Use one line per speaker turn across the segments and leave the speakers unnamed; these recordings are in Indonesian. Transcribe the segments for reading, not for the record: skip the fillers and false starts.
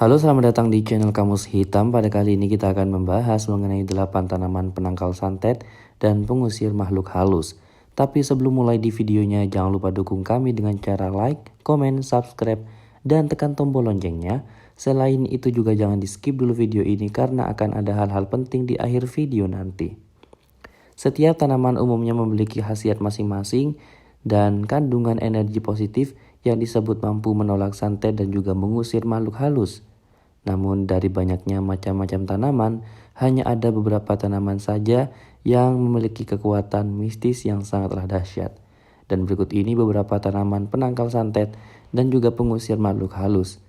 Halo, selamat datang di channel Kamus Hitam. Pada kali ini kita akan membahas mengenai 8 tanaman penangkal santet dan pengusir makhluk halus. Tapi sebelum mulai di videonya, jangan lupa dukung kami dengan cara like, komen, subscribe, dan tekan tombol loncengnya. Selain itu juga jangan di skip dulu video ini karena akan ada hal-hal penting di akhir video nanti. Setiap tanaman umumnya memiliki khasiat masing-masing dan kandungan energi positif yang disebut mampu menolak santet dan juga mengusir makhluk halus. Namun dari banyaknya macam-macam tanaman, hanya ada beberapa tanaman saja yang memiliki kekuatan mistis yang sangatlah dahsyat. Dan berikut ini beberapa tanaman penangkal santet dan juga pengusir makhluk halus.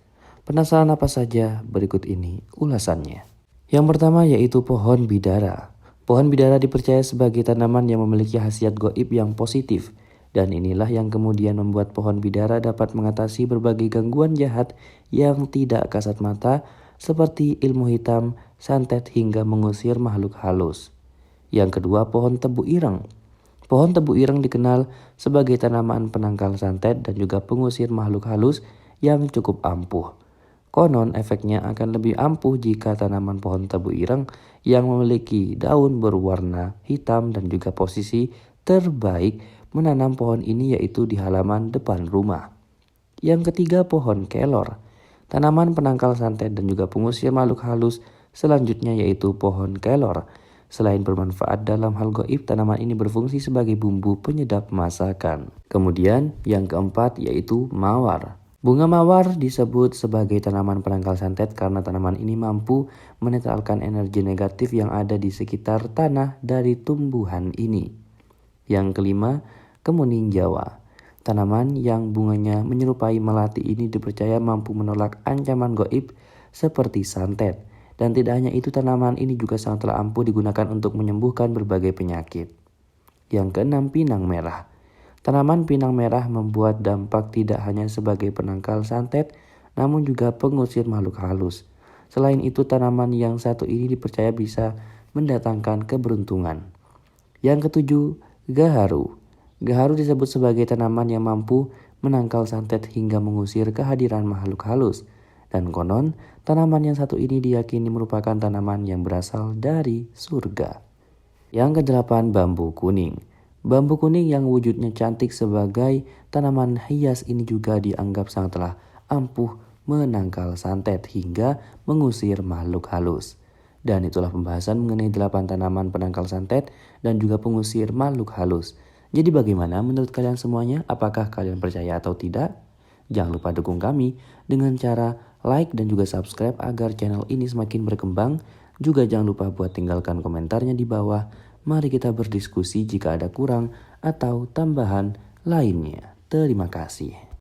Penasaran apa saja? Berikut ini ulasannya. Yang pertama yaitu pohon bidara. Pohon bidara dipercaya sebagai tanaman yang memiliki khasiat gaib yang positif. Dan inilah yang kemudian membuat pohon bidara dapat mengatasi berbagai gangguan jahat yang tidak kasat mata seperti ilmu hitam, santet hingga mengusir makhluk halus. Yang kedua, pohon tebu ireng. Pohon tebu ireng dikenal sebagai tanaman penangkal santet dan juga pengusir makhluk halus yang cukup ampuh. Konon efeknya akan lebih ampuh jika tanaman pohon tebu ireng yang memiliki daun berwarna hitam dan juga posisi terbaik menanam pohon ini yaitu di halaman depan rumah. Yang ketiga, pohon kelor. Tanaman penangkal santet dan juga pengusir makhluk halus selanjutnya yaitu pohon kelor. Selain bermanfaat dalam hal gaib, tanaman ini berfungsi sebagai bumbu penyedap masakan. Kemudian yang keempat yaitu mawar. Bunga mawar disebut sebagai tanaman penangkal santet karena tanaman ini mampu menetralkan energi negatif yang ada di sekitar tanah dari tumbuhan ini. Yang kelima, kemuning Jawa. Tanaman yang bunganya menyerupai melati ini dipercaya mampu menolak ancaman gaib seperti santet. Dan tidak hanya itu, tanaman ini juga sangatlah ampuh digunakan untuk menyembuhkan berbagai penyakit. Yang keenam, pinang merah. Tanaman pinang merah membuat dampak tidak hanya sebagai penangkal santet, namun juga pengusir makhluk halus. Selain itu, tanaman yang satu ini dipercaya bisa mendatangkan keberuntungan. Yang ketujuh, gaharu. Gaharu disebut sebagai tanaman yang mampu menangkal santet hingga mengusir kehadiran makhluk halus. Dan konon, tanaman yang satu ini diyakini merupakan tanaman yang berasal dari surga. Yang kedelapan, bambu kuning. Bambu kuning yang wujudnya cantik sebagai tanaman hias ini juga dianggap sangatlah ampuh menangkal santet hingga mengusir makhluk halus. Dan itulah pembahasan mengenai 8 tanaman penangkal santet dan juga pengusir makhluk halus. Jadi bagaimana menurut kalian semuanya? Apakah kalian percaya atau tidak? Jangan lupa dukung kami dengan cara like dan juga subscribe agar channel ini semakin berkembang. Juga jangan lupa buat tinggalkan komentarnya di bawah. Mari kita berdiskusi jika ada kurang atau tambahan lainnya. Terima kasih.